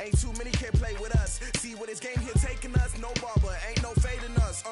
Ain't too many can play with us. See where this game here taking us? No barber, ain't no fading us.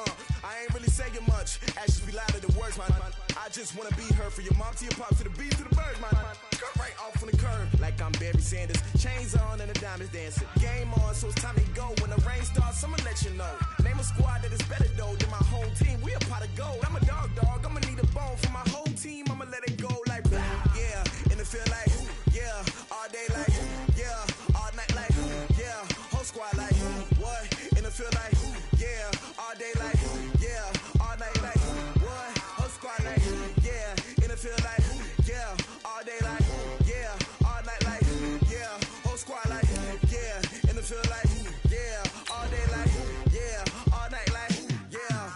I ain't really saying much. Actions be louder than words, man. I just wanna be heard, for your mom to your pop to the beat to the birds, man. Cut right off on the curb like I'm Barry Sanders. Chains on and the diamonds dancing. Game on, so it's time to go. When the rain starts, I'ma let you know. Name a squad that is better though than my home team. We a pot of gold. I'm a dog. I'ma need a bone for my whole team. I'ma let it go like blah. Yeah, and it feel like yeah, all day like yeah, all night like yeah, whole squad like what? And it feel like yeah, all day like yeah, all night like what? Whole squad like yeah, and it feel like yeah, all day like yeah, all night like yeah, whole squad like yeah, and it feel like yeah, all day like yeah, all night like yeah.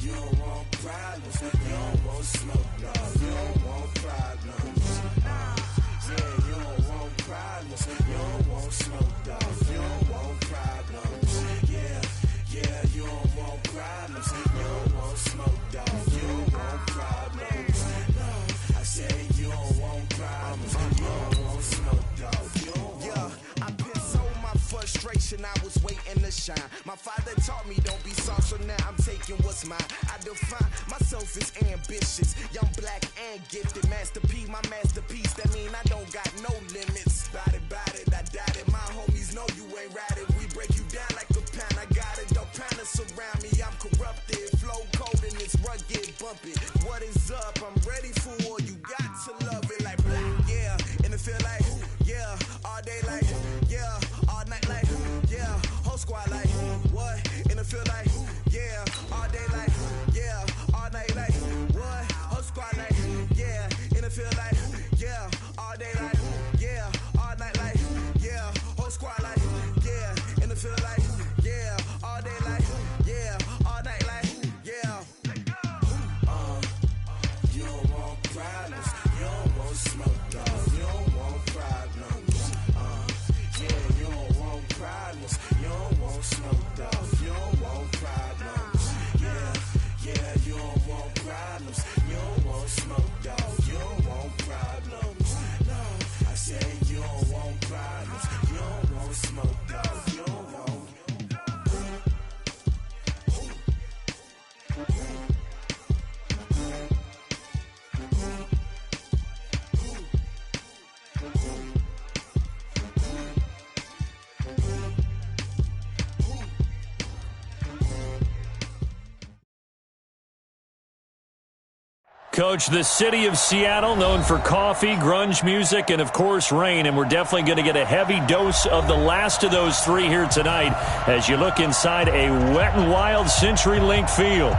You don't want problems, you don't want smoke, no, you don't want problems. Yeah, you don't want problems, you don't want smoke, dog, you don't want problems. Yeah, you don't want problems, you don't want smoke, dog, you don't want problems. No, I say you don't want problems, you don't want smoke, dog, you don't want. Yeah, I been so my frustration, I was waiting to shine. My father taught me don't be soft, so now I'm taking what's mine. I define myself as ambitious, young, black, and gifted. Master P, my masterpiece, that mean I don't got no limits. Bout it, I doubt it. My homies know you ain't ride it. We break you down like a pound. I got it, don't pound us around me. I'm corrupted, flow cold and it's rugged, bump it. What is up? I'm ready for war. You got to love it like black, yeah. And it feel like yeah, all day like yeah, all night like yeah, whole squad like what? And it feel like yeah, all day like yeah, all night like what? Whole squad like yeah, and it feel like yeah, all day like yeah, all night like yeah, whole squad like yeah, and it feel like yeah, all day like yeah, all night like yeah. You don't want problems, you don't want smoke, dog, you don't want problems. Yeah, you don't want problems, you don't want smoke, dog, you don't want problems. Yeah, you don't want problems, you don't want smoke, dog, you don't want problems. No, I say you don't want problems, you don't want smoke, dog, you don't want. Coach, the city of Seattle, known for coffee, grunge music, and, of course, rain. And we're definitely going to get a heavy dose of the last of those three here tonight as you look inside a Wet n Wild CenturyLink field.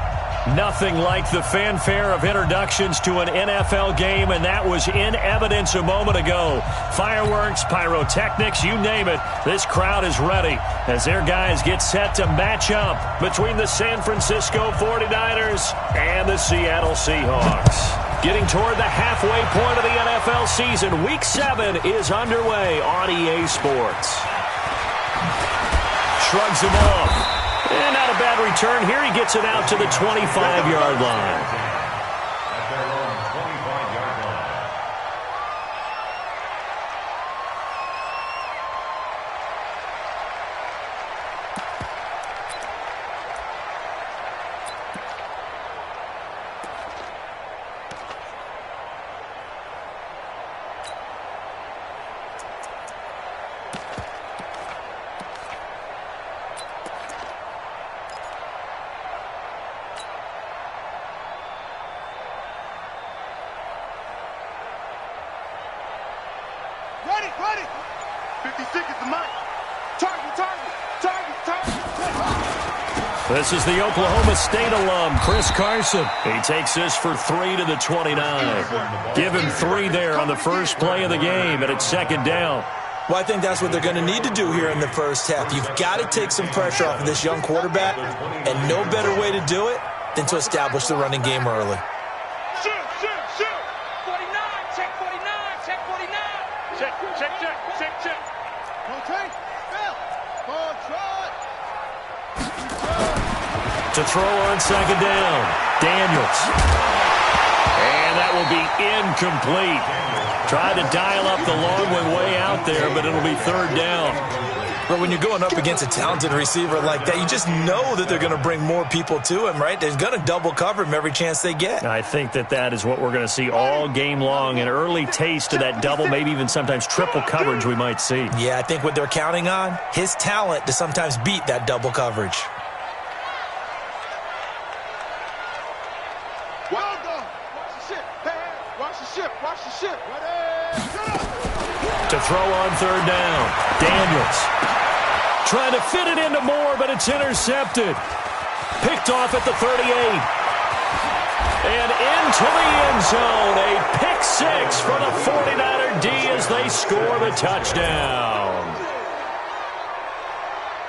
Nothing like the fanfare of introductions to an NFL game, and that was in evidence a moment ago. Fireworks, pyrotechnics, you name it. This crowd is ready as their guys get set to match up between the San Francisco 49ers and the Seattle Seahawks. Getting toward the halfway point of the NFL season, Week 7 is underway on EA Sports. Shrugs him off. And not a bad return here. He gets it out to the 25-yard line. Ready. 50 seconds to mark. Target. This is the Oklahoma State alum, Chris Carson. He takes this for 3 to the 29. Give him 3 there on the first play of the game, and it's second down. Well, I think that's what they're going to need to do here in the first half. You've got to take some pressure off of this young quarterback, and no better way to do it than to establish the running game early. Shoot. 49, check 49. Check. Okay, Bill. To throw on second down, Daniels. And that will be incomplete. Tried to dial up the long one way out there, but it'll be third down. But when you're going up against a talented receiver like that, you just know that they're going to bring more people to him, right? They're going to double cover him every chance they get. I think that is what we're going to see all game long. An early taste of that double, maybe even sometimes triple coverage we might see. Yeah, I think what they're counting on, his talent to sometimes beat that double coverage. Well done. Watch the ship. Watch the ship. Watch the ship. Ready? To throw on third down. Daniels trying to fit it into Moore, but it's intercepted. Picked off at the 38. And into the end zone. A pick six for the 49er D as they score the touchdown.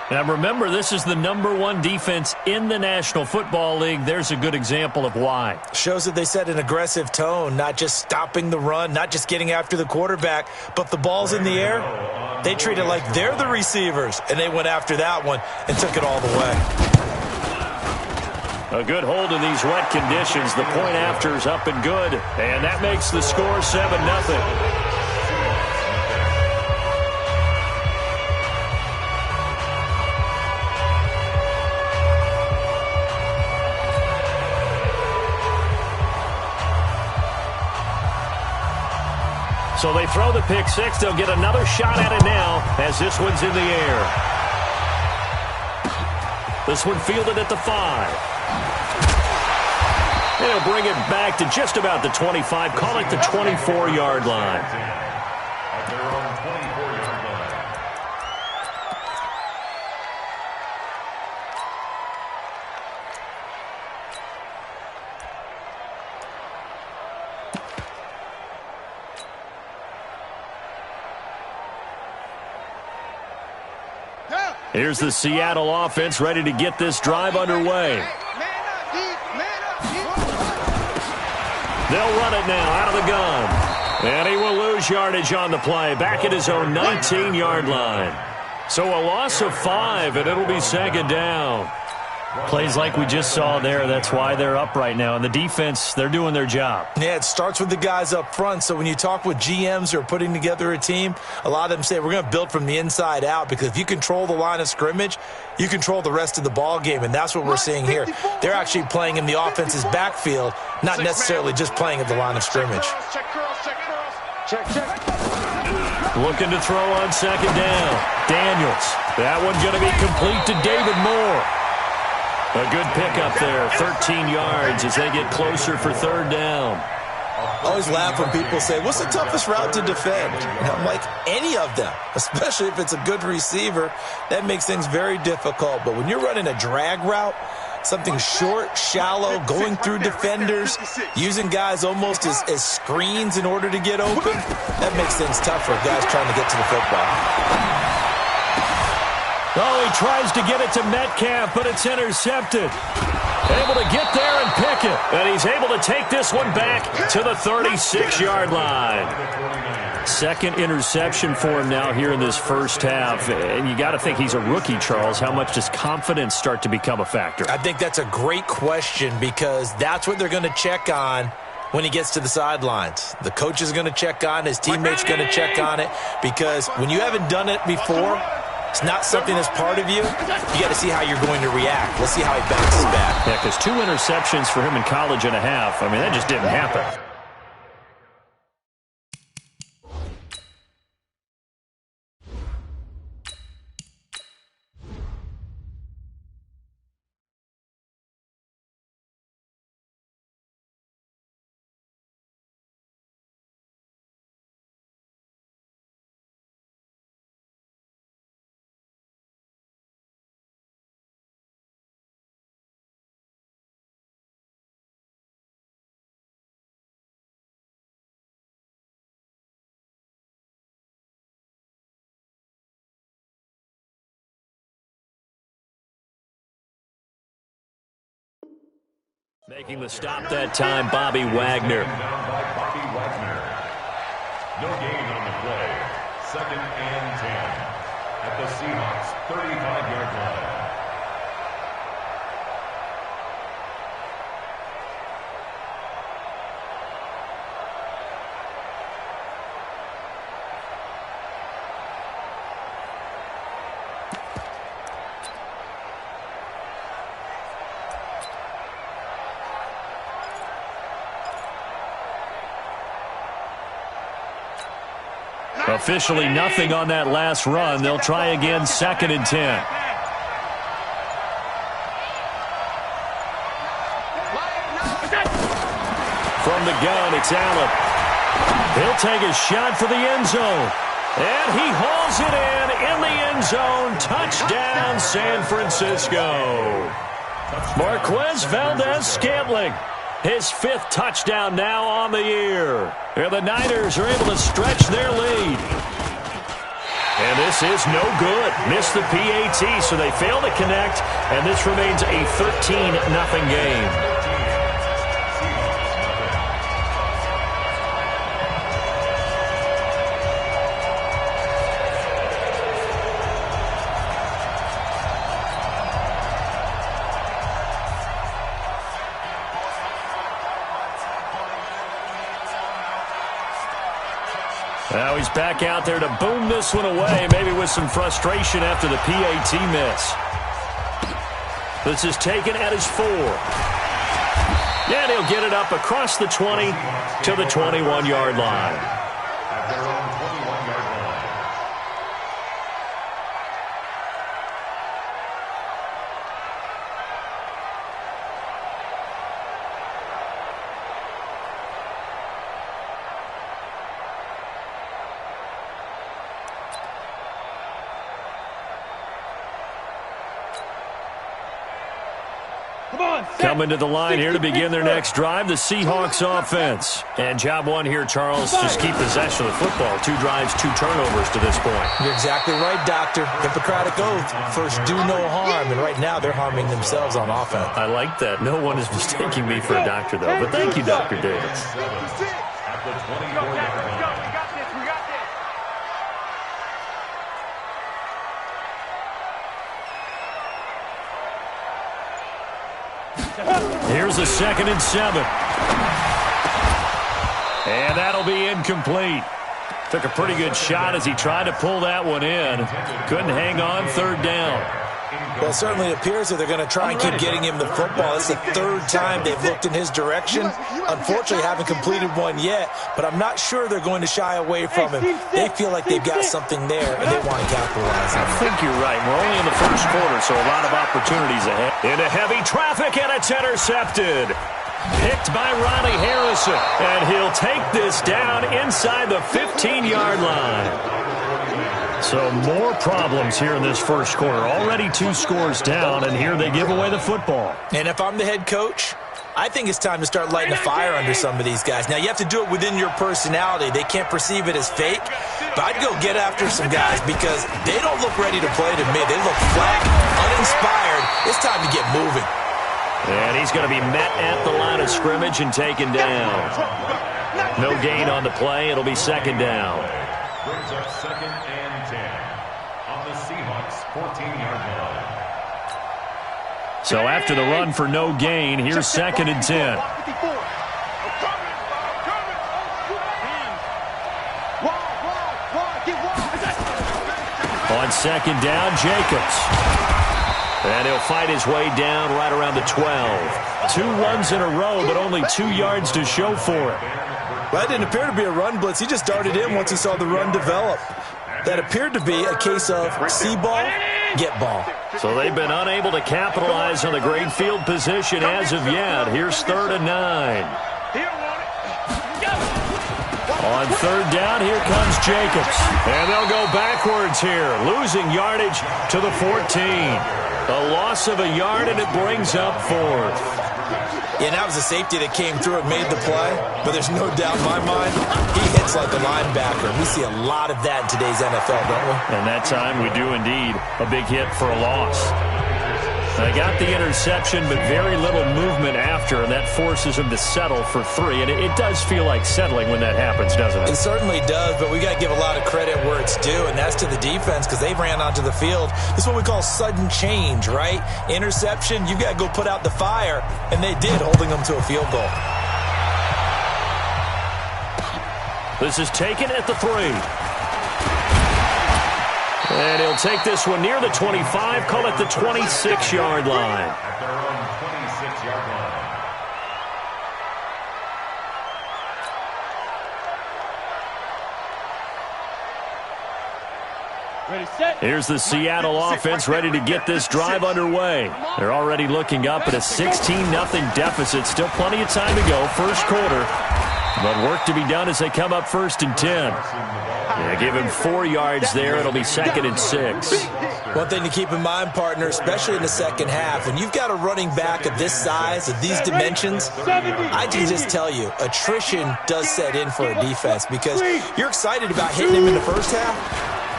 Now remember, this is the #1 defense in the National Football League. There's a good example of why. Shows that they set an aggressive tone, not just stopping the run, not just getting after the quarterback, but the ball's in the air. They treat it like they're the receivers, and they went after that one and took it all the way. A good hold in these wet conditions. The point after is up and good, and that makes the score 7-0. So they throw the pick six. They'll get another shot at it now as this one's in the air. This one fielded at the 5. They'll bring it back to just about the 25. Call it the 24-yard line. Here's the Seattle offense ready to get this drive underway. They'll run it now out of the gun. And he will lose yardage on the play. Back at his own 19-yard line. So a loss of 5, and it'll be second down. Plays like we just saw there. That's why they're up right now. And the defense, they're doing their job. Yeah, it starts with the guys up front. So when you talk with GMs who are putting together a team, a lot of them say we're going to build from the inside out, because if you control the line of scrimmage, you control the rest of the ball game. And that's what we're seeing here. They're actually playing in the offense's backfield, not necessarily just playing at the line of scrimmage. Looking to throw on second down. Daniels. That one's going to be complete to David Moore. A good pickup there, 13 yards as they get closer for third down. I always laugh when people say, what's the toughest route to defend? And I'm like, any of them, especially if it's a good receiver. That makes things very difficult. But when you're running a drag route, something short, shallow, going through defenders, using guys almost as screens in order to get open, that makes things tough for guys trying to get to the football. Oh, he tries to get it to Metcalf, but it's intercepted. Able to get there and pick it. And he's able to take this one back to the 36-yard line. Second interception for him now here in this first half. And you got to think he's a rookie, Charles. How much does confidence start to become a factor? I think that's a great question, because that's what they're going to check on when he gets to the sidelines. The coach is going to check on, his teammates going to check on it, because when you haven't done it before, it's not something that's part of you. You got to see how you're going to react. Let's see how he bounces back. Yeah, because 2 interceptions for him in college and a half. I mean, that just didn't happen. Making the stop that time, Bobby Wagner. Bobby Wagner. No gain on the play. 2nd and 10 at the Seahawks 35-yard line. Officially nothing on that last run. They'll try again, 2nd and 10. From the gun, it's Allen. He'll take a shot for the end zone. And he hauls it in the end zone. Touchdown, San Francisco. Marquez Valdez-Scantling. His 5th touchdown now on the year. And the Niners are able to stretch their lead. And this is no good. Missed the PAT, so they fail to connect. And this remains a 13-0 game. Now he's back out there to boom this one away, maybe with some frustration after the PAT miss. This is taken at his 4. And he'll get it up across the 20 to the 21-yard line. At their own 21-yard line. Coming to the line here to begin their next drive, the Seahawks offense. And job one here, Charles, just keep possession of the football. 2 drives, 2 turnovers to this point. You're exactly right, Doctor. Hippocratic oath. First, do no harm. And right now, they're harming themselves on offense. I like that. No one is mistaking me for a doctor, though. But thank you, Dr. Davis. At the 24-yard line. Here's a 2nd and 7. And that'll be incomplete. Took a pretty good shot as he tried to pull that one in. Couldn't hang on, 3rd down. Well, it certainly appears that they're going to try and keep getting him the football. It's the 3rd time they've looked in his direction. Unfortunately, haven't completed one yet, but I'm not sure they're going to shy away from him. They feel like they've got something there, and they want to capitalize on it. I think you're right. We're only in the first quarter, so a lot of opportunities ahead. Into heavy traffic, and it's intercepted. Picked by Ronnie Harrison, and he'll take this down inside the 15-yard line. So more problems here in this first quarter. Already 2 scores down, and here they give away the football. And if I'm the head coach, I think it's time to start lighting a fire under some of these guys. Now, you have to do it within your personality. They can't perceive it as fake, but I'd go get after some guys because they don't look ready to play to me. They look flat, uninspired. It's time to get moving. And he's going to be met at the line of scrimmage and taken down. No gain on the play. It'll be 2nd down. Brings up 2nd and 10 on the Seahawks 14-yard line. So after the run for no gain, here's 2nd and 10. On 2nd down, Jacobs. And he'll fight his way down right around the 12. 2 runs in a row, but only 2 yards to show for it. Well, that didn't appear to be a run blitz. He just darted in once he saw the run develop. That appeared to be a case of see ball, get ball. So they've been unable to capitalize on the great field position as of yet. Here's 3rd and 9. On 3rd down, here comes Jacobs. And they'll go backwards here, losing yardage to the 14. A loss of a yard, and it brings up 4th. Yeah, that was a safety that came through and made the play, but there's no doubt in my mind, he hits like a linebacker. We see a lot of that in today's NFL, don't we? And that time we do indeed. A big hit for a loss. They got the interception, but very little movement after, and that forces him to settle for 3. And it does feel like settling when that happens, doesn't it? It certainly does, but we got to give a lot of credit where it's due, and that's to the defense because they ran onto the field. This is what we call sudden change, right? Interception, you got to go put out the fire, and they did, holding them to a field goal. This is taken at the 3. And he'll take this one near the 25, call it the 26-yard line. At their own 26-yard line. Here's the Seattle offense ready to get this drive underway. They're already looking up at a 16-0 deficit. Still plenty of time to go, first quarter. But work to be done as they come up 1st and 10. Yeah, give him 4 yards there. It'll be 2nd and 6. One thing to keep in mind, partner, especially in the second half, when you've got a running back of this size, of these dimensions, I can just tell you, attrition does set in for a defense because you're excited about hitting him in the first half.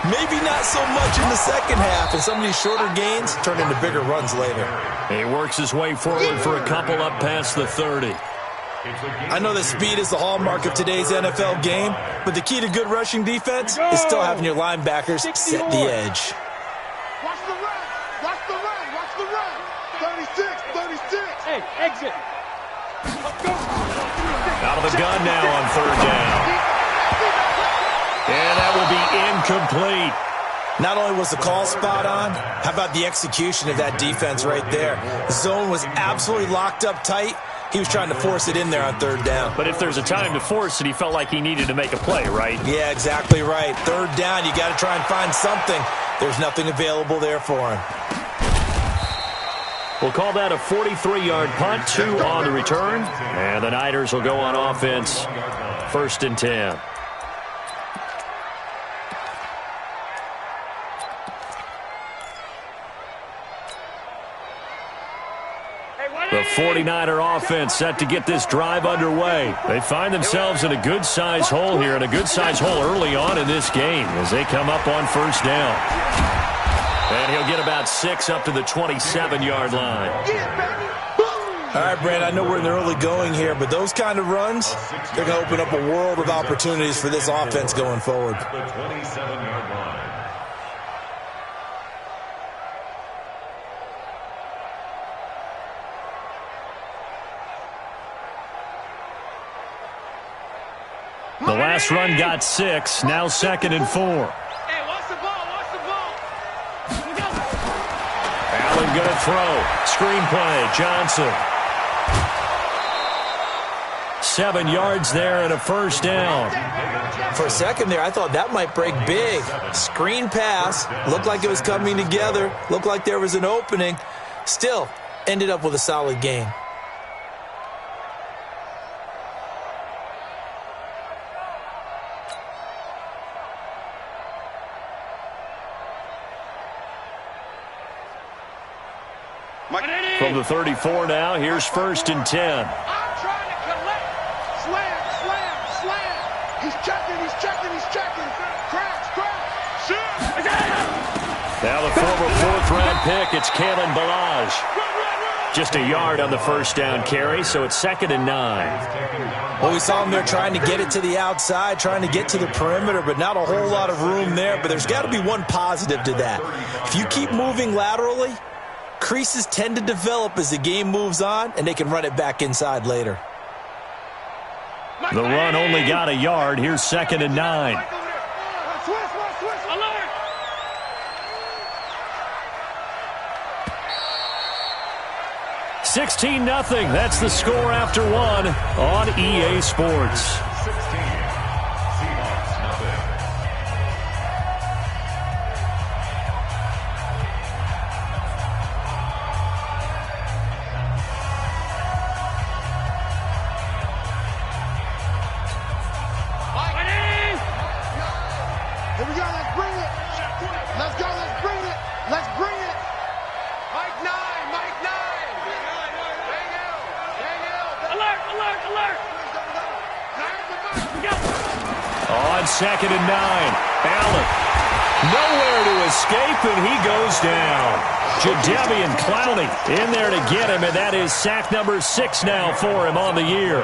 Maybe not so much in the second half, and some of these shorter gains turn into bigger runs later. He works his way forward for a couple up past the 30. I know that speed is the hallmark of today's NFL game, but the key to good rushing defense is still having your linebackers set the edge. Watch the run. Watch the run. Watch the run. 36. Hey, exit. Out of the gun now on 3rd down. And that will be incomplete. Not only was the call spot on, how about the execution of that defense right there? The zone was absolutely locked up tight. He was trying to force it in there on 3rd down. But if there's a time to force it, he felt like he needed to make a play, right? Yeah, exactly right. 3rd down, you got to try and find something. There's nothing available there for him. We'll call that a 43-yard punt, 2 on the return. And the Niners will go on offense, 1st and 10. The 49er offense set to get this drive underway. They find themselves in a good-sized hole here, and a good-sized hole early on in this game as they come up on 1st down. And he'll get about 6 up to the 27-yard line. All right, Brad, I know we're in the early going here, but those kind of runs, they're going to open up a world of opportunities for this offense going forward. The 27-yard line. The last run got 6, now 2nd and 4. Hey, watch the ball, watch the ball. Allen going to throw. Screenplay, Johnson. 7 yards there and a 1st down. For a second there, I thought that might break big. Screen pass, looked like it was coming together, looked like there was an opening. Still, ended up with a solid gain. From the 34 now, here's 1st and 10. I'm trying to collect. Slam. He's checking. Crash. Shoot. Now the former 4th-round pick, it's Kalen Ballage. Just a yard on the 1st down carry, so it's 2nd and 9. Well, we saw him there trying to get it to the outside, trying to get to the perimeter, but not a whole lot of room there. But there's got to be one positive to that. If you keep moving laterally, creases tend to develop as the game moves on, and they can run it back inside later. The run only got a yard. Here's 2nd and 9. Alert. 16-0. That's the score after 1 on EA Sports. 16. Seahawks, nothing. Here we go. Let's bring it. Let's bring it. Mike 9. Alert. On 2nd and 9. Allen. Nowhere to escape, and he goes down. Jadeveon Clowney in there to get him, and that is sack number 6 now for him on the year.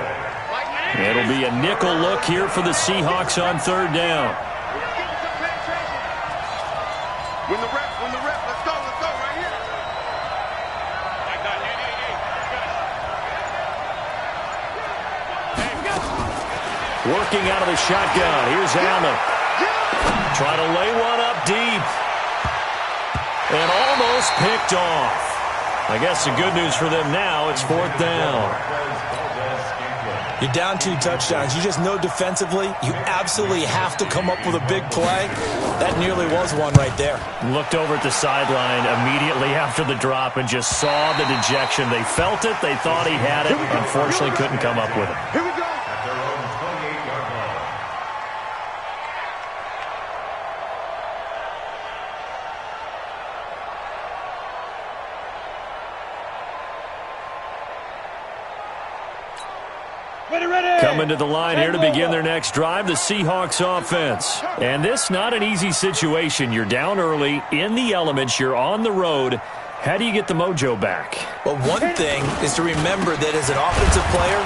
It'll be a nickel look here for the Seahawks on 3rd down. When the rep, let's go right here. Working out of the shotgun. Here's Allen. Trying to lay one up deep. And almost picked off. I guess the good news for them now, it's 4th down. You're down 2 touchdowns. You just know defensively you absolutely have to come up with a big play. That nearly was one right there. Looked over at the sideline immediately after the drop and just saw the dejection. They felt it. They thought he had it. Unfortunately, couldn't come up with it. Here we go. At their own 28-yard line. Coming to the line here to begin their next drive, the Seahawks offense. And this not an easy situation. You're down early, in the elements, you're on the road. How do you get the mojo back? Well, one thing is to remember that as an offensive player,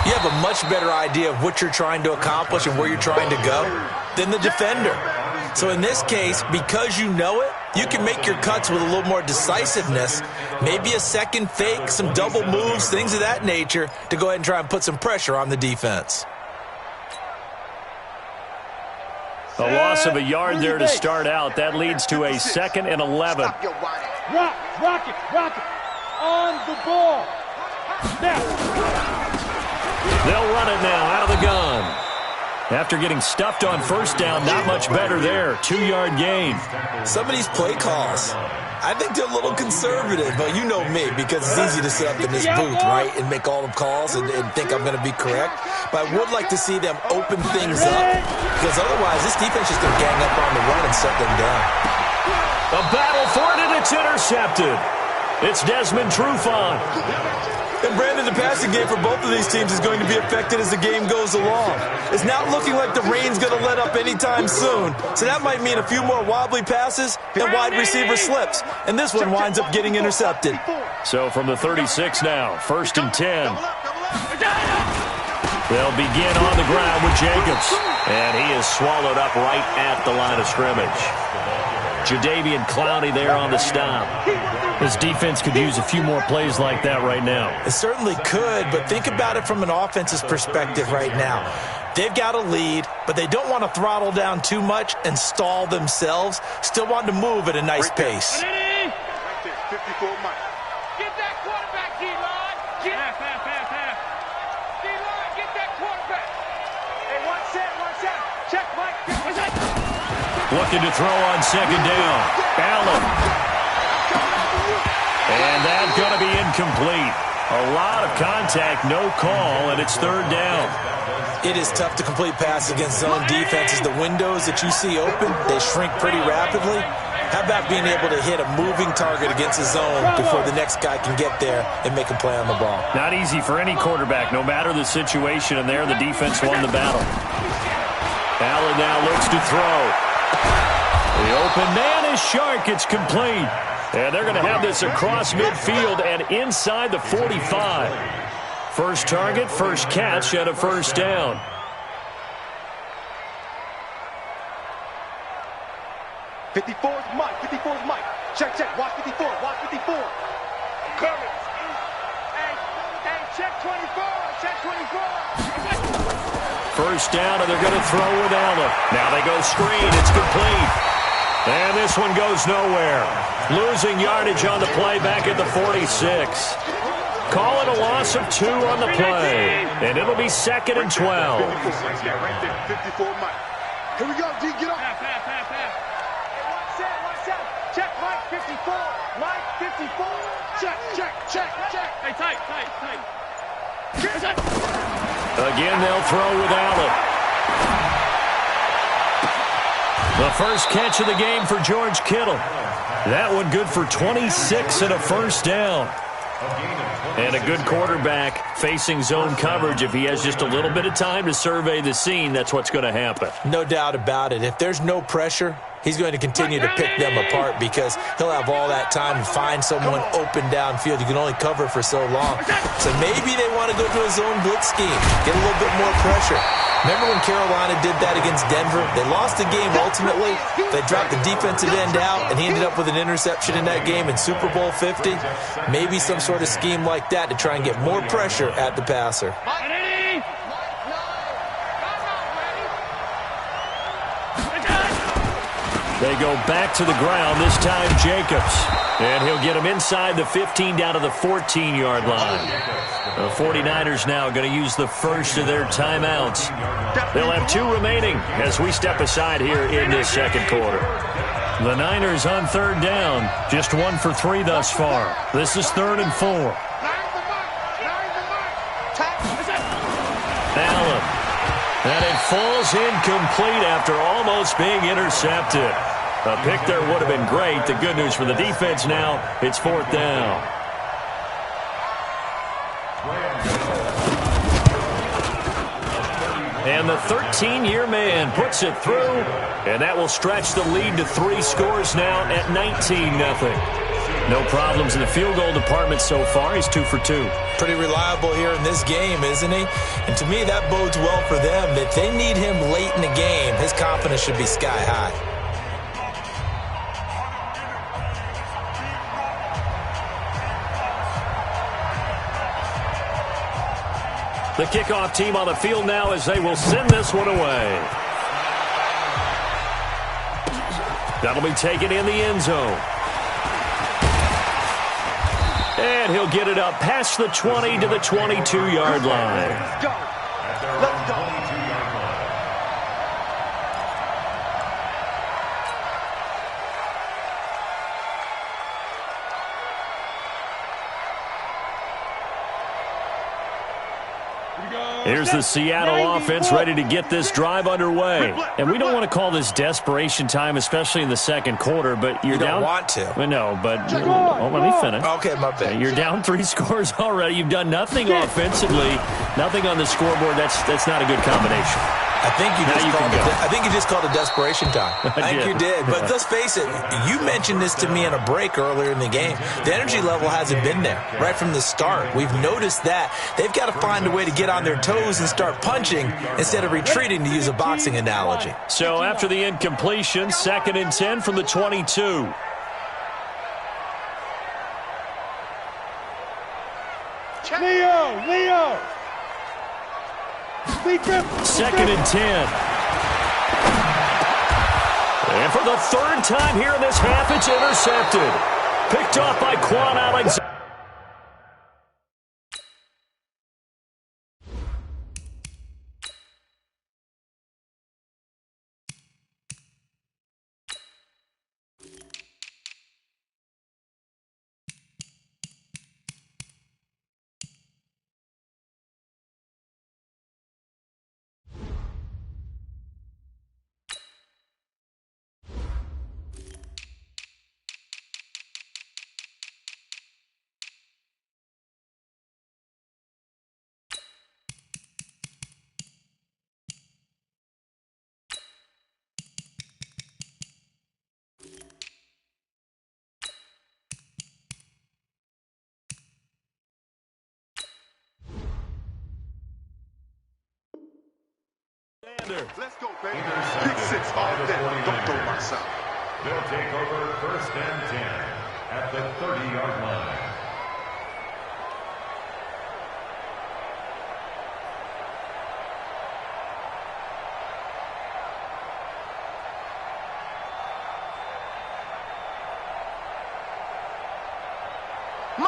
you have a much better idea of what you're trying to accomplish and where you're trying to go than the defender. So in this case, because you know it, you can make your cuts with a little more decisiveness, maybe a second fake, some double moves, things of that nature, to go ahead and try and put some pressure on the defense. A loss of a yard there to start out. That leads to a 2nd and 11. Stop your whining. Rock it. On the ball. Now. They'll run it now out of the gun. After getting stuffed on first down, not much better there. 2-yard gain. Some of these play calls, I think they're a little conservative, but you know me, because it's easy to sit up in this booth, right, and make all the calls and think I'm going to be correct. But I would like to see them open things up, because otherwise this defense is going to gang up on the run and shut them down. A battle for it, and it's intercepted. It's Desmond Trufant. And Brandon, the passing game for both of these teams is going to be affected as the game goes along. It's not looking like the rain's going to let up anytime soon. So that might mean a few more wobbly passes and wide receiver slips. And this one winds up getting intercepted. So from the 36 now, 1st and 10. They'll begin on the ground with Jacobs. And he is swallowed up right at the line of scrimmage. Jadeveon Clowney there on the stop. This defense could use a few more plays like that right now. It certainly could, but think about it from an offense's perspective right now. They've got a lead, but they don't want to throttle down too much and stall themselves. Still want to move at a nice pace. Right there, 54 Mike. Get that quarterback, D-line. Pass. D-line, get that quarterback. Hey, one set. Check, Mike. Looking to throw on 2nd down. Allen. And that's going to be incomplete. A lot of contact, no call, and it's 3rd down. It is tough to complete pass against zone defenses. The windows that you see open, they shrink pretty rapidly. How about being able to hit a moving target against a zone before the next guy can get there and make a play on the ball? Not easy for any quarterback, no matter the situation, and there the defense won the battle. Allen now looks to throw. The open man is Shark. It's complete. And they're going to have this across midfield and inside the 45. First target, first catch, and a 1st down. '54's Mike. Check. Watch 54. Courage. Hey, check 24. 1st down, and they're going to throw with Allen. Now they go screen. It's complete. And this one goes nowhere. Losing yardage on the play back at the 46. Call it a loss of 2 on the play. And it'll be 2nd and 12. Right there, 54 Mike. Here we go, D, get up. Pass. One set. Check, Mike, 54. Mike, 54. Check. Hey, tight. Again, they'll throw with Allen. The first catch of the game for George Kittle. That one good for 26 and a 1st down. And a good quarterback facing zone coverage. If he has just a little bit of time to survey the scene, that's what's going to happen. No doubt about it. If there's no pressure, he's going to continue to pick them apart because he'll have all that time to find someone open downfield. You can only cover for so long. So maybe they want to go to a zone blitz scheme, get a little bit more pressure. Remember when Carolina did that against Denver? They lost the game ultimately. They dropped the defensive end out, and he ended up with an interception in that game in Super Bowl 50. Maybe some sort of scheme like that to try and get more pressure at the passer. They go back to the ground, this time Jacobs. And he'll get him inside the 15 down to the 14-yard line. The 49ers now going to use the first of their timeouts. They'll have 2 remaining as we step aside here in this second quarter. The Niners on third down, just 1 for 3 thus far. This is 3rd and 4. Allen. And it falls incomplete after almost being intercepted. A pick there would have been great. The good news for the defense now, it's 4th down. And the 13-year man puts it through, and that will stretch the lead to 3 scores now at 19-0. No problems in the field goal department so far. He's 2 for 2. Pretty reliable here in this game, isn't he? And to me, that bodes well for them. If they need him late in the game, his confidence should be sky high. The kickoff team on the field now as they will send this one away. That'll be taken in the end zone. And he'll get it up past the 20 to the 22-yard line. Let's go. Let's go. Here's the Seattle offense ready to get this drive underway. And we don't want to call this desperation time, especially in the second quarter, but you're down. You don't want to. Well, no, but let me finish. Okay, my bad. You're down 3 scores already. You've done nothing offensively, nothing on the scoreboard. That's not a good combination. I think you just called it desperation time. I think you did. But let's face it, you mentioned this to me in a break earlier in the game. The energy level hasn't been there right from the start. We've noticed that. They've got to find a way to get on their toes and start punching instead of retreating, to use a boxing analogy. So after the incompletion, 2nd and 10 from the 22. Leo! 2nd and 10. And for the 3rd time here in this half, it's intercepted. Picked off by Quan Alexander. Let's go, baby. Pick 6 all day. Don't throw my side. They'll take over 1st and 10 at the 30-yard line.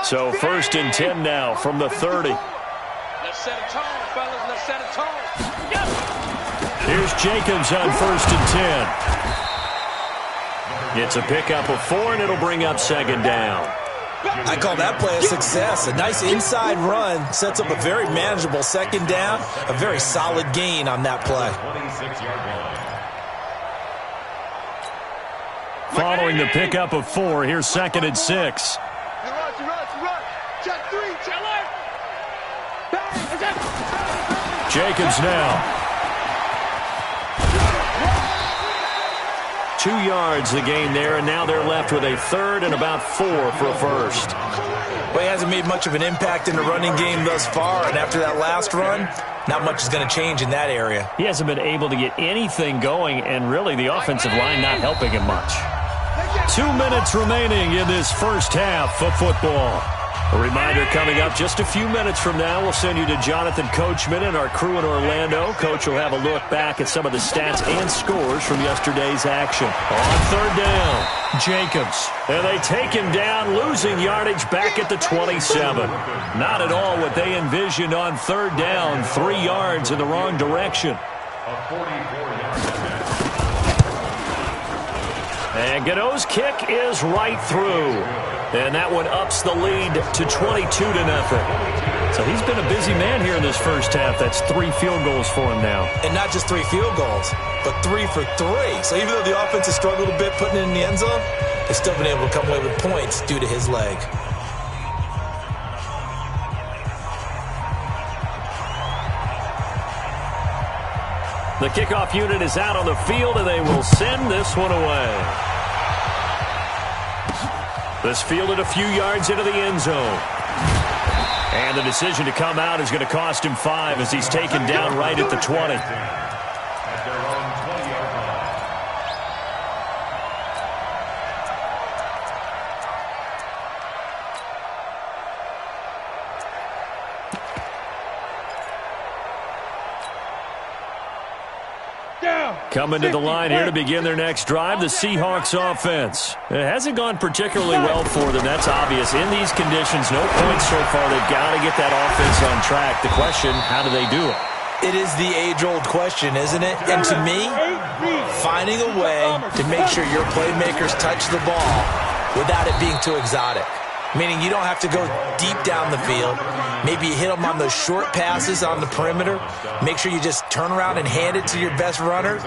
So 1st and 10 now from the 30. Let's set a tone, fellas. Let's set a tone. Yes. Here's Jacobs on 1st and 10. It's a pickup of 4, and it'll bring up 2nd down. I call that play a success. A nice inside run sets up a very manageable 2nd down. A very solid gain on that play. 26-yard line. Following the pickup of 4, here's 2nd and 6. Check 3, check left. Jacobs now. 2 yards the gain there, and now they're left with a 3rd and about 4 for a first. Well, he hasn't made much of an impact in the running game thus far, and after that last run, not much is going to change in that area. He hasn't been able to get anything going, and really the offensive line not helping him much. 2 minutes remaining in this first half of football. A reminder coming up just a few minutes from now. We'll send you to Jonathan Coachman and our crew in Orlando. Coach will have a look back at some of the stats and scores from yesterday's action. On 3rd down, Jacobs. And they take him down, losing yardage back at the 27. Not at all what they envisioned on third down. 3 yards in the wrong direction. And Godot's kick is right through. And that one ups the lead to 22-0. So he's been a busy man here in this first half. That's 3 field goals for him now. And not just 3 field goals, but 3 for 3. So even though the offense has struggled a bit putting it in the end zone, they've still been able to come away with points due to his leg. The kickoff unit is out on the field, and they will send this one away. This fielded a few yards into the end zone. And the decision to come out is going to cost him 5 as he's taken down right at the 20. Coming to the line here to begin their next drive, the Seahawks offense. It hasn't gone particularly well for them. That's obvious. In these conditions, no points so far. They've got to get that offense on track. The question, how do they do it? It is the age-old question, isn't it? And to me, finding a way to make sure your playmakers touch the ball without it being too exotic. Meaning you don't have to go deep down the field. Maybe you hit them on those short passes on the perimeter. Make sure you just turn around and hand it to your best runner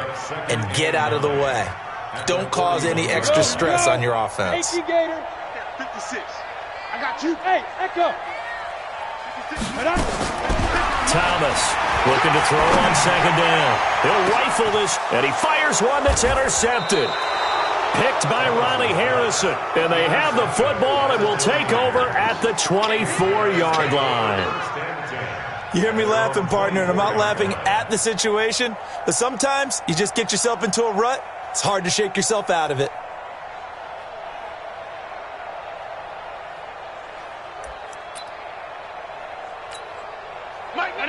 and get out of the way. Don't cause any extra stress on your offense. 18 Gator. 56. I got you. Hey, Echo. Thomas looking to throw on second down. He'll rifle this, and he fires one that's intercepted. Picked by Ronnie Harrison. And they have the football and will take over at the 24-yard line. You hear me laughing, partner, and I'm not laughing at the situation, but sometimes you just get yourself into a rut. It's hard to shake yourself out of it.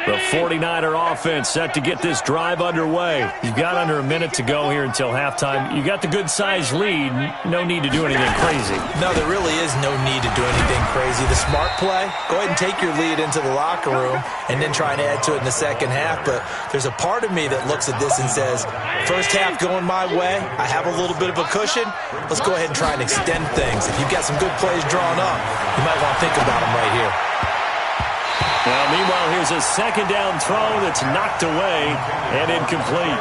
The 49er offense set to get this drive underway. You've got under a minute to go here until halftime. You got the good-sized lead. No need to do anything crazy. No, there really is no need to do anything crazy. The smart play, go ahead and take your lead into the locker room and then try and add to it in the second half. But there's a part of me that looks at this and says, first half going my way, I have a little bit of a cushion. Let's go ahead and try and extend things. If you've got some good plays drawn up, you might want to think about them right here. Now, meanwhile, here's a second down throw that's knocked away and incomplete.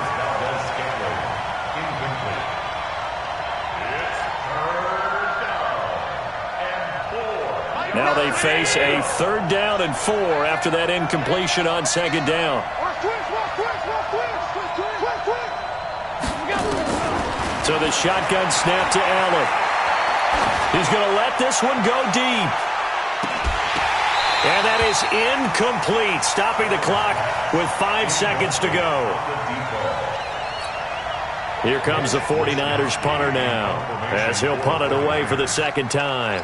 Now they face a 3rd down and 4 after that incompletion on second down. So the shotgun snap to Allen. He's going to let this one go deep. And that is incomplete, stopping the clock with 5 seconds to go. Here comes the 49ers punter now, as he'll punt it away for the second time.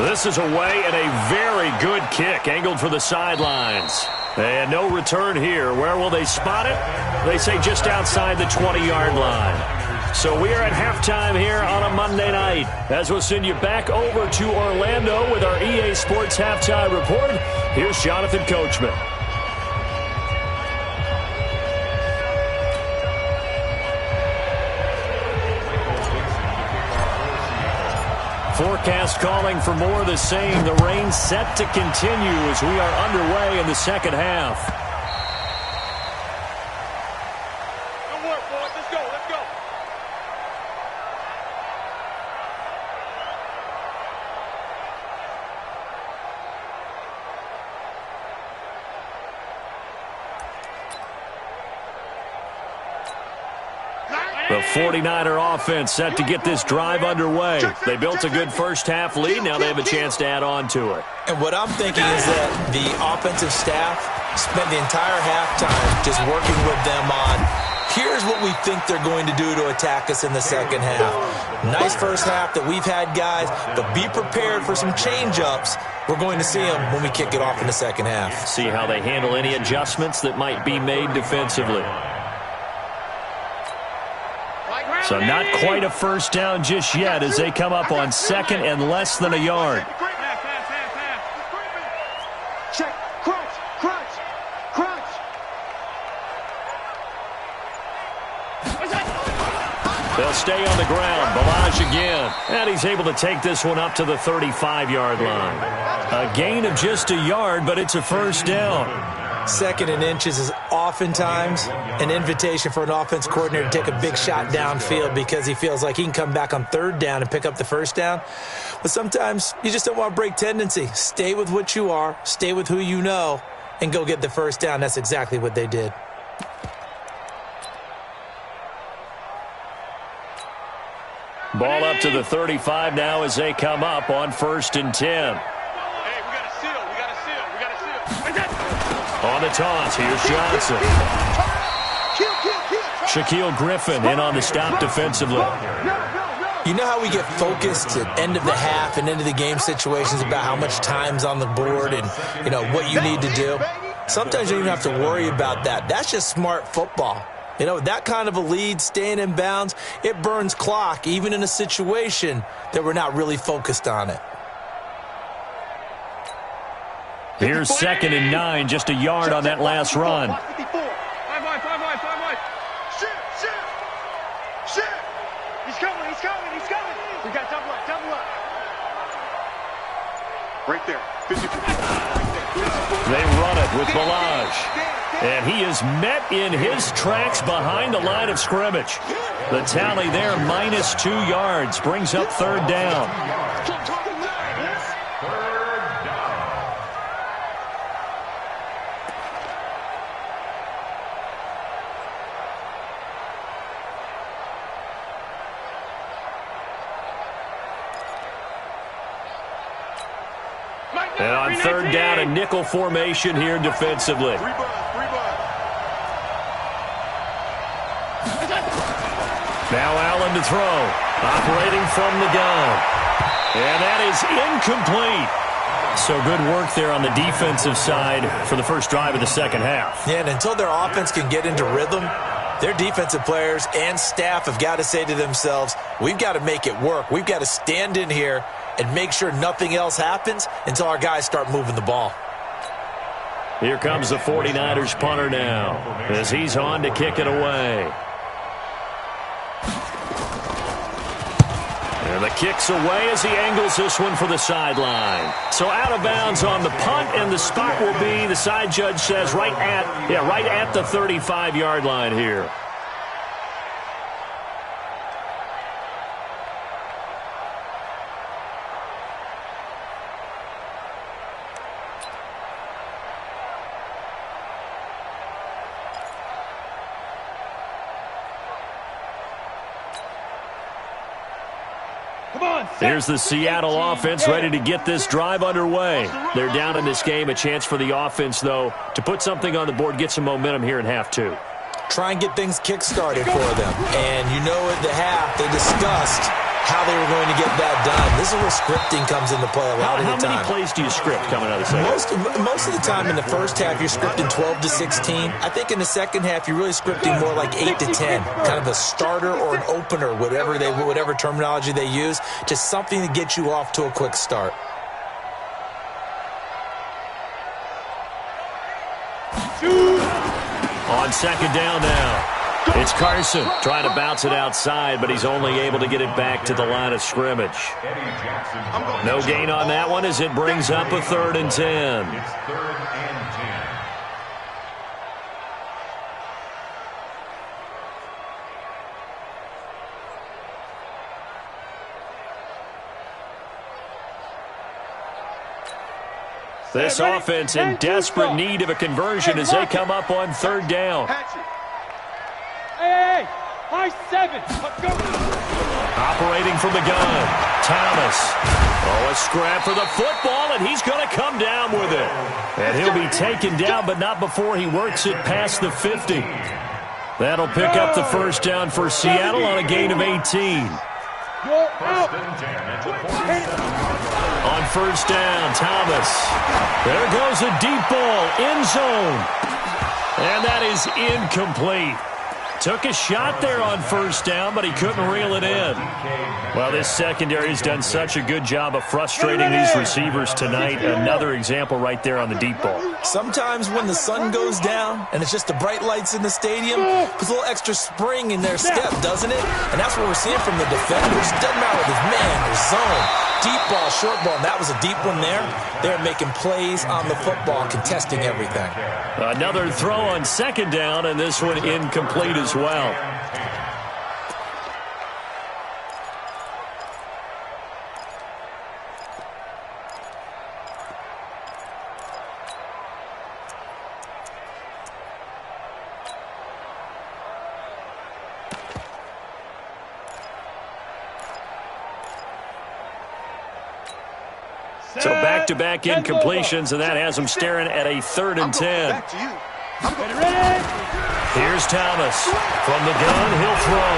This is away, and a very good kick, angled for the sidelines. And no return here. Where will they spot it? They say just outside the 20-yard line. So we are at halftime here on a Monday night, as we'll send you back over to Orlando with our EA Sports Halftime Report. Here's Jonathan Coachman. Forecast calling for more of the same. The rain set to continue as we are underway in the second half. Good work, boys. Let's go. Let's go. The 49er offense set to get this drive underway. They built a good first-half lead. Now they have a chance to add on to it. And what I'm thinking is that the offensive staff spent the entire halftime just working with them on, here's what we think they're going to do to attack us in the second half. Nice first half that we've had, guys, but be prepared for some change-ups. We're going to see them when we kick it off in the second half. See how they handle any adjustments that might be made defensively. So not quite a first down just yet as they come up on second and less than a yard. Check. Crunch. They'll stay on the ground. Balaj again. And he's able to take this one up to the 35-yard line. A gain of just a yard, but it's a first down. Second and inches is oftentimes an invitation for an offense coordinator to take a big shot downfield because he feels like he can come back on third down and pick up the first down. But sometimes you just don't want to break tendency. Stay with what you are, stay with who you know, and go get the first down. That's exactly what they did. Ball up to the 35 now as they come up on 1st and 10. On the toss, here's Johnson. Shaquille Griffin in on the stop defensively. You know how we get focused at end of the half and end of the game situations about how much time's on the board and, you know, what you need to do? Sometimes you don't even have to worry about that. That's just smart football. You know, that kind of a lead, staying in bounds, it burns clock, even in a situation that we're not really focused on it. Here's 2nd and 9, just a yard on that last run. Five wide. Shit. He's coming. We got double up. Right there. 54. They run it with Balaj. And he is met in his tracks behind the line of scrimmage. The tally there, -2 yards, brings up 3rd down. And on 3rd down, a nickel formation here defensively. Now Allen to throw, operating from the gun. And that is incomplete. So good work there on the defensive side for the first drive of the second half. Yeah, and until their offense can get into rhythm, their defensive players and staff have got to say to themselves, we've got to make it work. We've got to stand in here and make sure nothing else happens until our guys start moving the ball. Here comes the 49ers punter now as he's on to kick it away. And the kick's away as he angles this one for the sideline. So out of bounds on the punt, and the spot will be, the side judge says, right at the 35-yard line here. Here's the Seattle offense ready to get this drive underway. They're down in this game. A chance for the offense, though, to put something on the board, get some momentum here in half 2. Try and get things kick-started for them. And you know at the half, they discussed how they were going to get that done. This is where scripting comes into play a lot of the time. How many plays do you script coming out of the second? Most of the time in the first half, you're scripting 12 to 16. I think in the second half, you're really scripting more like 8 to 10. Kind of a starter or an opener, whatever terminology they use. Just something to get you off to a quick start. On 2nd down now. It's Carson trying to bounce it outside, but he's only able to get it back to the line of scrimmage. No gain on that one as it brings up a 3rd and 10. It's 3rd and 10. This offense in desperate need of a conversion as they come up on 3rd down. Hey, high 7. Go. Operating from the gun, Thomas. Oh, a scrap for the football, and he's going to come down with it. And he'll be taken down, but not before he works it past the 50. That'll pick up the first down for Seattle on a gain of 18. You're out. On 1st down, Thomas. There goes a deep ball, end zone. And that is incomplete. Took a shot there on first down, but he couldn't reel it in. Well, this secondary has done such a good job of frustrating these receivers tonight. Another example right there on the deep ball. Sometimes when the sun goes down and it's just the bright lights in the stadium, puts a little extra spring in their step, doesn't it? And that's what we're seeing from the defenders. Doesn't matter if it's man or zone, deep ball, short ball, and that was a deep one there. They're making plays on the football, contesting everything. Another throw on second down, and this one incomplete as well. So back-to-back incompletions, and that has them staring at a 3rd and 10. Here's Thomas. From the gun, he'll throw.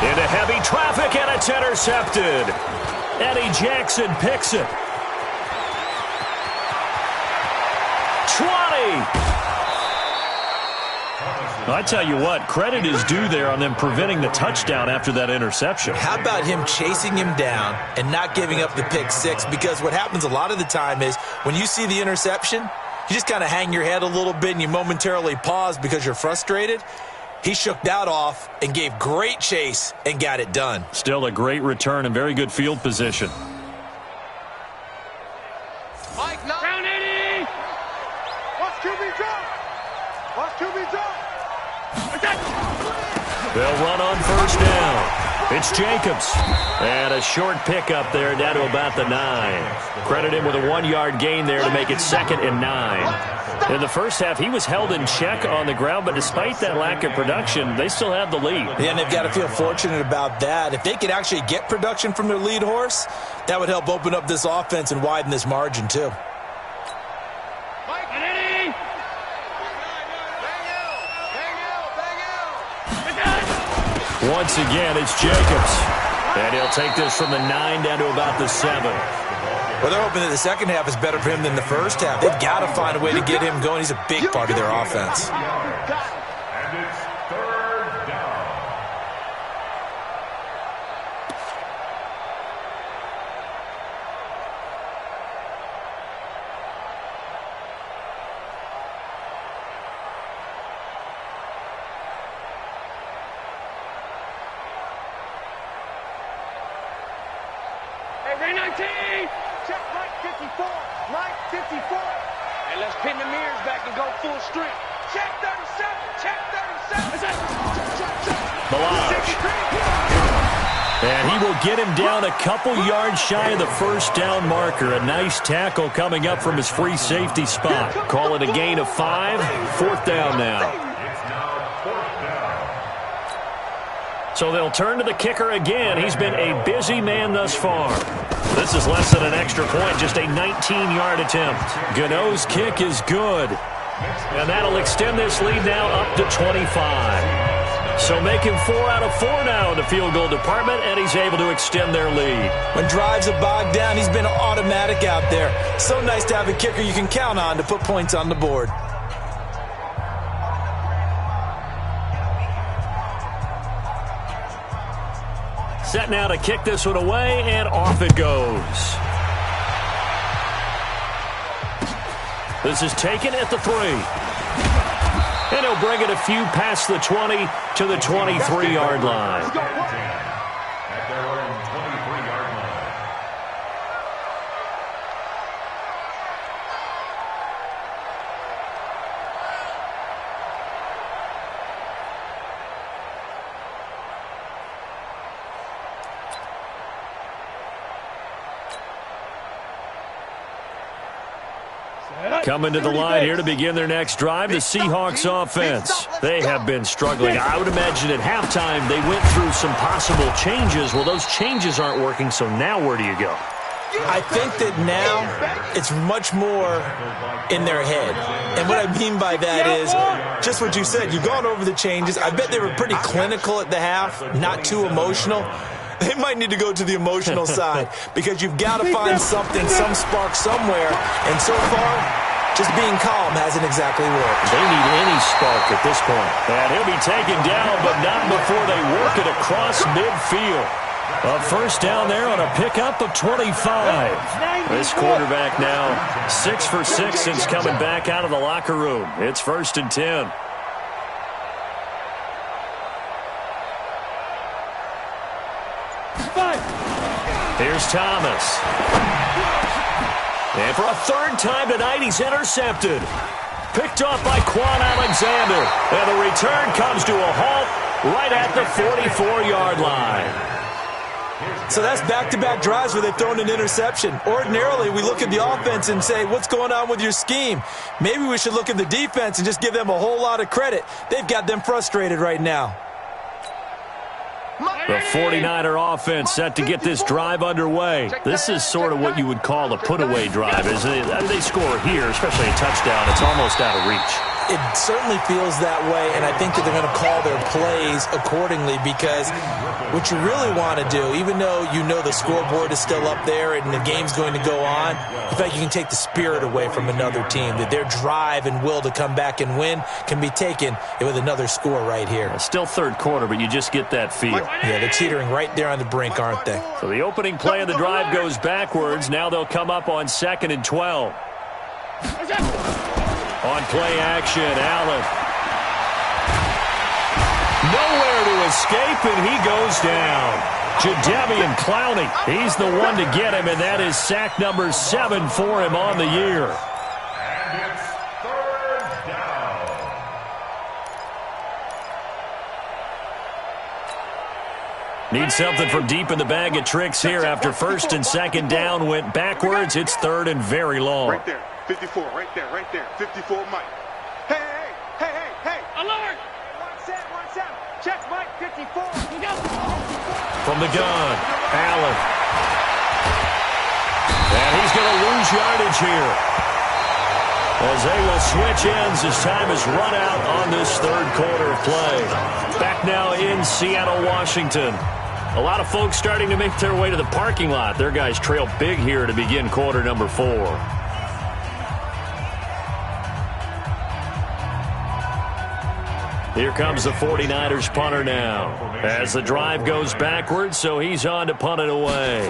Into heavy traffic, and it's intercepted. Eddie Jackson picks it. 20. I tell you what, credit is due there on them preventing the touchdown after that interception. How about him chasing him down and not giving up the pick six? Because what happens a lot of the time is when you see the interception, you just kind of hang your head a little bit and you momentarily pause because you're frustrated. He shook that off and gave great chase and got it done. Still a great return and very good field position. Mike, down 80. Watch QB drop. Watch QB drop. They'll run on first down. It's Jacobs. And a short pickup there down to about the 9. Credit him with a 1-yard gain there to make it 2nd and 9. In the first half, he was held in check on the ground, but despite that lack of production, they still have the lead. Yeah, and they've got to feel fortunate about that. If they could actually get production from their lead horse, that would help open up this offense and widen this margin too. Once again, it's Jacobs. And he'll take this from the 9 down to about the 7. Well, they're hoping that the second half is better for him than the first half. They've got to find a way to get him going. He's a big part of their offense. And it's 3rd down. Hey, 19. Check right 54. Right 54. And let's pin the mirrors back and go full strength. Check 37. Check 37. Balazs. And he will get him down a couple yards shy of the first down marker. A nice tackle coming up from his free safety spot. Call it a gain of 5. 4th down now. It's now 4th down. So they'll turn to the kicker again. He's been a busy man thus far. This is less than an extra point, just a 19-yard attempt. Gano's kick is good. And that'll extend this lead now up to 25. So making 4 out of 4 now in the field goal department, and he's able to extend their lead. When drives are bogged down, he's been automatic out there. So nice to have a kicker you can count on to put points on the board. Set now to kick this one away, and off it goes. This is taken at the 3. And he'll bring it a few past the 20 to the 23-yard line. At their own 23-yard line. Coming to the line here to begin their next drive, the Seahawks offense. They have been struggling. I would imagine at halftime they went through some possible changes. Well, those changes aren't working, so now where do you go? I think that now it's much more in their head. And what I mean by that is just what you said. You've gone over the changes. I bet they were pretty clinical at the half, not too emotional. They might need to go to the emotional side because you've got to find something, some spark somewhere. And so far, Just being calm hasn't exactly worked. They need any spark at this point. And he'll be taken down, but not before they work it across midfield. A first down there on a pickup of 25. This quarterback now 6 for 6 since coming back out of the locker room. It's 1st and 10. Here's Thomas. And for a third time tonight, he's intercepted. Picked off by Quan Alexander. And the return comes to a halt right at the 44-yard line. So that's back-to-back drives where they've thrown an interception. Ordinarily, we look at the offense and say, what's going on with your scheme? Maybe we should look at the defense and just give them a whole lot of credit. They've got them frustrated right now. The 49er offense set to get this drive underway. This is sort of what you would call a put-away drive. As they score here, especially a touchdown, it's almost out of reach. It certainly feels that way, and I think that they're going to call their plays accordingly, because what you really want to do, even though you know the scoreboard is still up there and the game's going to go on, in fact, you can take the spirit away from another team, that their drive and will to come back and win can be taken with another score right here. Still third quarter, but you just get that feel. Yeah, they're teetering right there on the brink, aren't they? So the opening play of the drive goes backwards. Now they'll come up on 2nd and 12. On play action, Allen. Nowhere to escape, and he goes down. Jadeveon Clowney, he's the one to get him, and that is sack number 7 for him on the year. And it's 3rd down. Need something from deep in the bag of tricks here after 1st and 2nd down went backwards. It's 3rd and very long. Right there. 54, right there, right there. 54, Mike. Hey, hey, hey, hey, hey. Alert! One set. Check Mike, 54. From the gun, Allen. And he's going to lose yardage here, as they will switch ends as time is run out on this 3rd quarter of play. Back now in Seattle, Washington. A lot of folks starting to make their way to the parking lot. Their guys trail big here to begin quarter number 4. Here comes the 49ers punter now, as the drive goes backwards, so he's on to punt it away.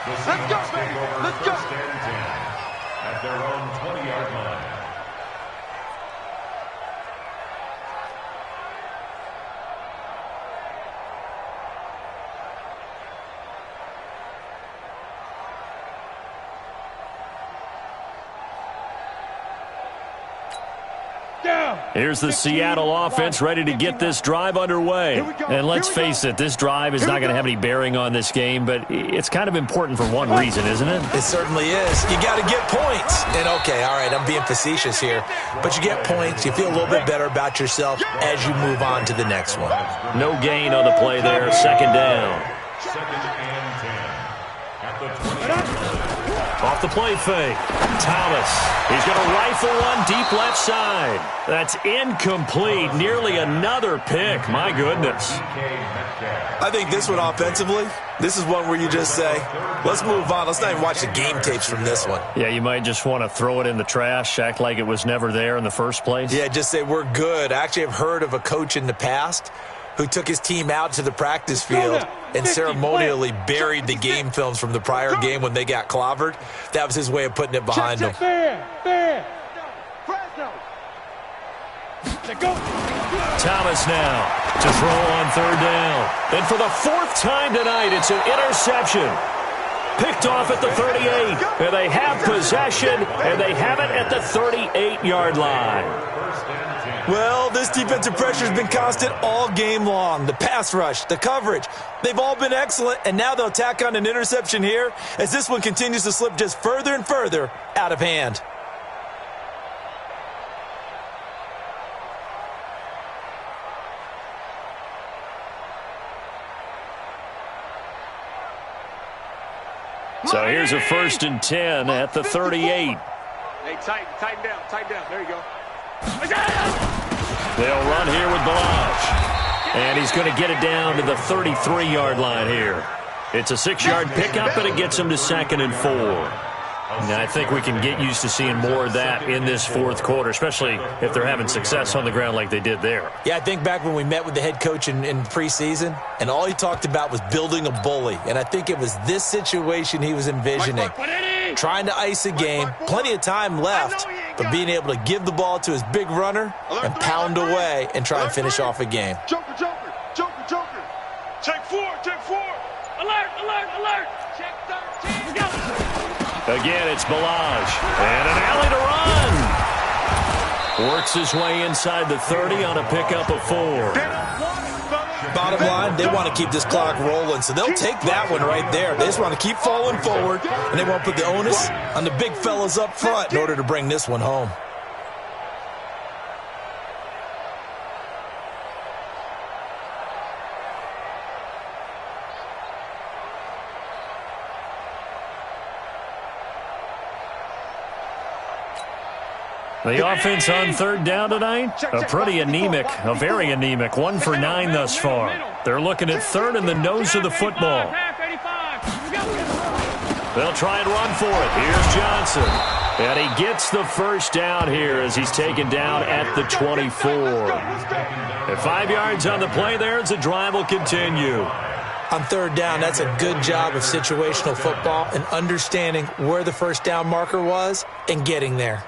Let's go, baby. Let's go. At their own 20-yard line. Here's the Seattle offense ready to get this drive underway. And let's face it, this drive is not going to have any bearing on this game, but it's kind of important for one reason, isn't it? It certainly is. You got to get points. And okay, all right, I'm being facetious here, but you get points, you feel a little bit better about yourself as you move on to the next one. No gain on the play there, 2nd down. 2nd and 10. At the 20. Off the play fake, Thomas. He's going to rifle one deep left side. That's incomplete. Nearly another pick. My goodness. I think this one offensively, this is one where you just say, let's move on. Let's not even watch the game tapes from this one. Yeah, you might just want to throw it in the trash, act like it was never there in the first place. Yeah, just say we're good. I actually have heard of a coach in the past who took his team out to the practice field and ceremonially buried the game films from the prior game when they got clobbered. That was his way of putting it behind them. Thomas now to throw on 3rd down. And for the 4th time tonight, it's an interception. Picked off at the 38. And they have possession, and they have it at the 38-yard line. Well, this defensive pressure has been constant all game long. The pass rush, the coverage, they've all been excellent, and now they'll tack on an interception here as this one continues to slip just further and further out of hand. So here's a 1st and 10 at the 38. Hey, tighten down. There you go. They'll run here with Balaj. And he's going to get it down to the 33-yard line here. It's a 6-yard pickup, and it gets him to 2nd and 4. And I think we can get used to seeing more of that in this fourth quarter, especially if they're having success on the ground like they did there. Yeah, I think back when we met with the head coach in preseason, and all he talked about was building a bully. And I think it was this situation he was envisioning. Trying to ice a game, plenty of time left, but being able to give the ball to his big runner and pound away and try and finish off a game. Joker, Joker, Joker, Joker. Check 4, check 4. Alert, alert, alert. Check 13. Go. Again, it's Balaj. And an alley to run. Works his way inside the 30 on a pickup of 4. Bottom line, they want to keep this clock rolling, so they'll take that one right there. They just want to keep falling forward, and they want to put the onus on the big fellas up front in order to bring this one home. The offense on 3rd down tonight, a very anemic, 1 for 9 thus far. They're looking at 3rd in the nose of the football. They'll try and run for it. Here's Johnson. And he gets the first down here as he's taken down at the 24. At 5 yards on the play there as the drive will continue. On 3rd down, that's a good job of situational football and understanding where the first down marker was and getting there.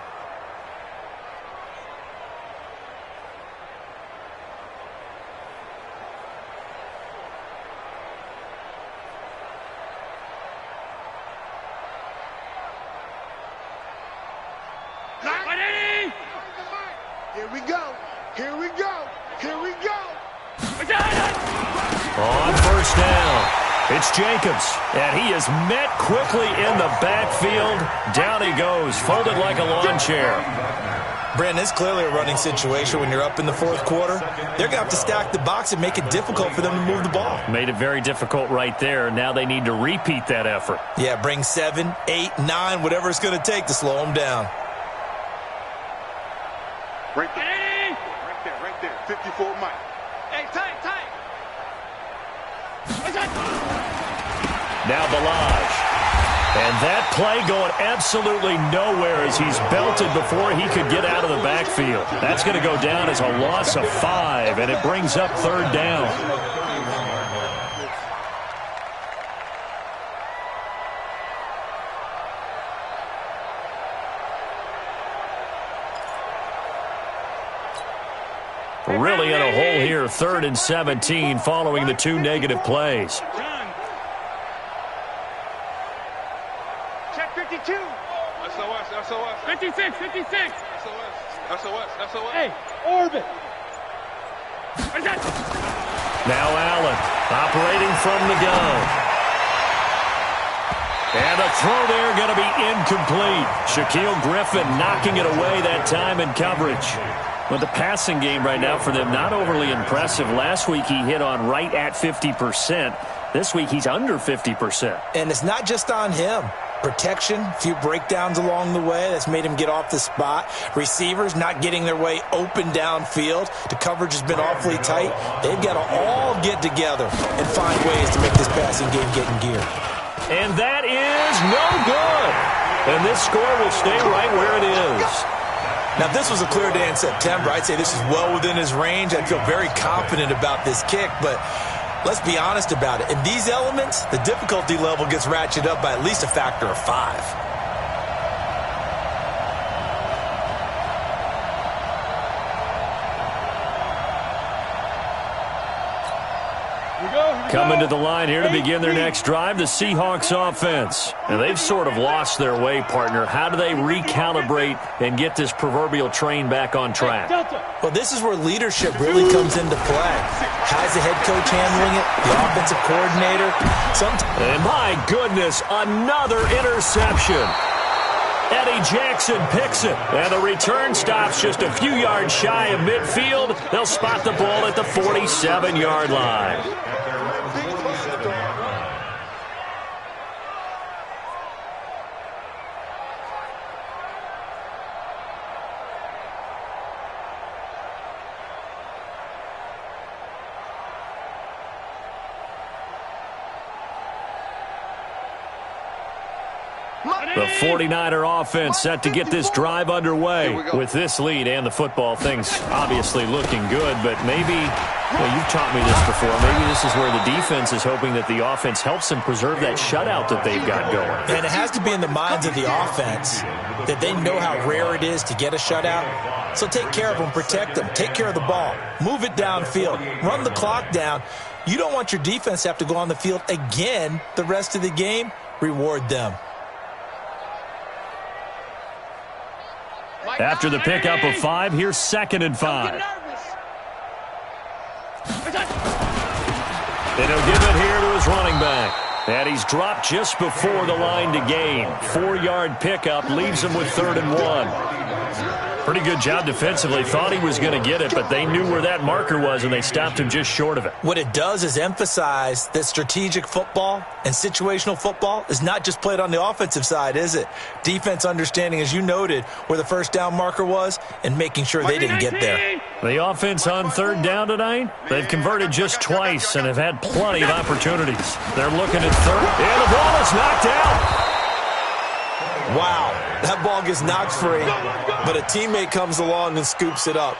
Here we go. Here we go. Here we go. On first down, it's Jacobs, and he is met quickly in the backfield. Down he goes, folded like a lawn chair. Brandon, it's clearly a running situation when you're up in the 4th quarter. They're going to have to stack the box and make it difficult for them to move the ball. Made it very difficult right there. Now they need to repeat that effort. Yeah, bring 7, 8, 9, whatever it's going to take to slow them down. Right there. 54 Mike. Hey, tight. Now Balaj. And that play going absolutely nowhere as he's belted before he could get out of the backfield. That's going to go down as a loss of 5, and it brings up 3rd down. Really in a hole here, 3rd and 17 following the 2 negative plays. Check 52. SOS. 56. SOS. Hey, orbit. Now Allen operating from the gun. And the throw there going to be incomplete. Shaquille Griffin knocking it away that time in coverage. But the passing game right now for them, not overly impressive. Last week he hit on right at 50%. This week he's under 50%. And it's not just on him. Protection, a few breakdowns along the way. That's made him get off the spot. Receivers not getting their way open downfield. The coverage has been awfully tight. They've got to all get together and find ways to make this passing game get in gear. And that is no good. And this score will stay right where it is. Now, if this was a clear day in September, I'd say this is well within his range. I'd feel very confident about this kick, but let's be honest about it. In these elements, the difficulty level gets ratcheted up by at least a factor of 5. Coming to the line here to begin their next drive, the Seahawks offense. And they've sort of lost their way, partner. How do they recalibrate and get this proverbial train back on track? Well, this is where leadership really comes into play. How's the head coach handling it? The offensive coordinator? And my goodness, another interception. Eddie Jackson picks it, and the return stops just a few yards shy of midfield. They'll spot the ball at the 47-yard line. The 49er offense set to get this drive underway. With this lead and the football, things obviously looking good, but maybe, well, you've taught me this before, maybe this is where the defense is hoping that the offense helps them preserve that shutout that they've got going. And it has to be in the minds of the offense that they know how rare it is to get a shutout. So take care of them, protect them, take care of the ball, move it downfield, run the clock down. You don't want your defense to have to go on the field again the rest of the game. Reward them. After the pickup of 5, here's 2nd and 5. And he'll give it here to his running back. And he's dropped just before the line to gain. 4-yard pickup leaves him with 3rd and 1. Pretty good job defensively. Thought he was going to get it, but they knew where that marker was, and they stopped him just short of it. What it does is emphasize that strategic football and situational football is not just played on the offensive side, is it? Defense understanding, as you noted, where the first down marker was and making sure they didn't get there. The offense on 3rd down tonight, they've converted just twice and have had plenty of opportunities. They're looking at 3rd, and the ball is knocked out. Wow, that ball gets knocked free, but a teammate comes along and scoops it up.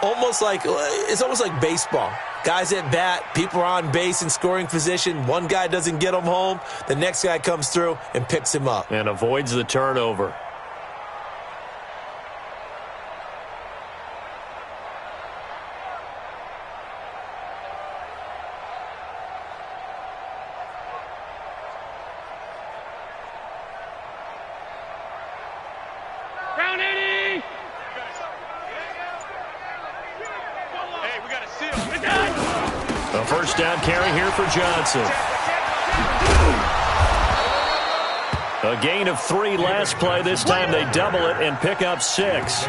It's almost like baseball. Guys at bat, people are on base in scoring position. One guy doesn't get him home. The next guy comes through and picks him up. And avoids the turnover. A first down carry here for Johnson. A gain of 3 last play. This time they double it and pick up 6.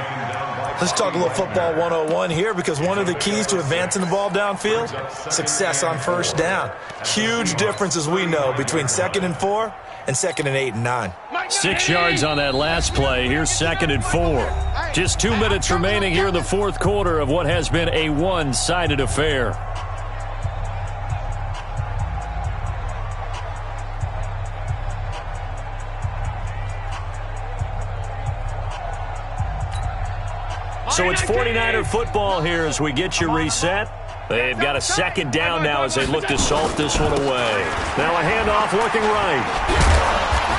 Let's talk a little football 101 here, because one of the keys to advancing the ball downfield, success on first down. Huge difference, as we know, between 2nd and 4 and 2nd and 8 and 9. 6 yards on that last play. Here's 2nd and 4. Just 2 minutes remaining here in the 4th quarter of what has been a one-sided affair. So it's 49er football here as we get you reset. They've got a 2nd down now as they look to salt this one away. Now a handoff looking right.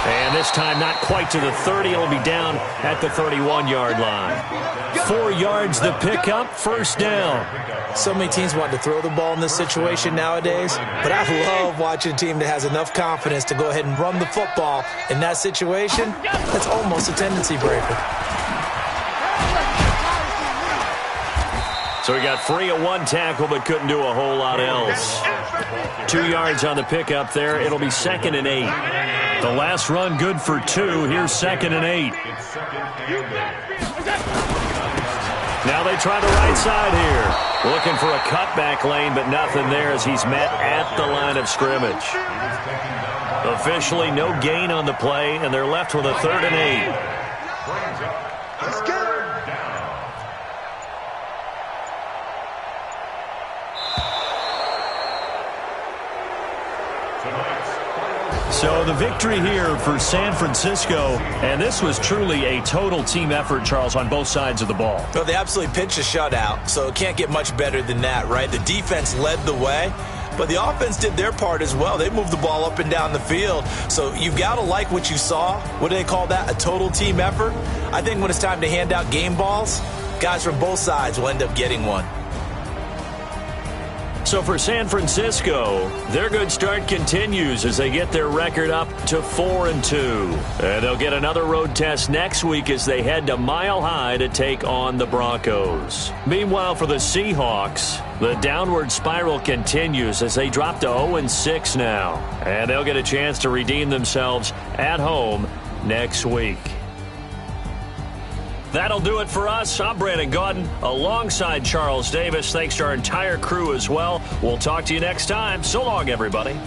And this time not quite to the 30. It'll be down at the 31-yard line. 4 yards the pickup, first down. So many teams want to throw the ball in this situation nowadays, but I love watching a team that has enough confidence to go ahead and run the football in that situation. That's almost a tendency breaker. So he got free of 1 tackle but couldn't do a whole lot else. 2 yards on the pickup there. It'll be 2nd and 8. The last run good for 2. Here's 2nd and 8. Now they try the right side here. Looking for a cutback lane, but nothing there as he's met at the line of scrimmage. Officially no gain on the play, and they're left with a 3rd and 8. Let's go. So the victory here for San Francisco, and this was truly a total team effort, Charles, on both sides of the ball. Well, they absolutely pitched a shutout, so it can't get much better than that, right? The defense led the way, but the offense did their part as well. They moved the ball up and down the field, so you've got to like what you saw. What do they call that? A total team effort? I think when it's time to hand out game balls, guys from both sides will end up getting one. So for San Francisco, their good start continues as they get their record up to 4-2. And they'll get another road test next week as they head to Mile High to take on the Broncos. Meanwhile, for the Seahawks, the downward spiral continues as they drop to 0-6 now. And they'll get a chance to redeem themselves at home next week. That'll do it for us. I'm Brandon Gaudin alongside Charles Davis. Thanks to our entire crew as well. We'll talk to you next time. So long, everybody.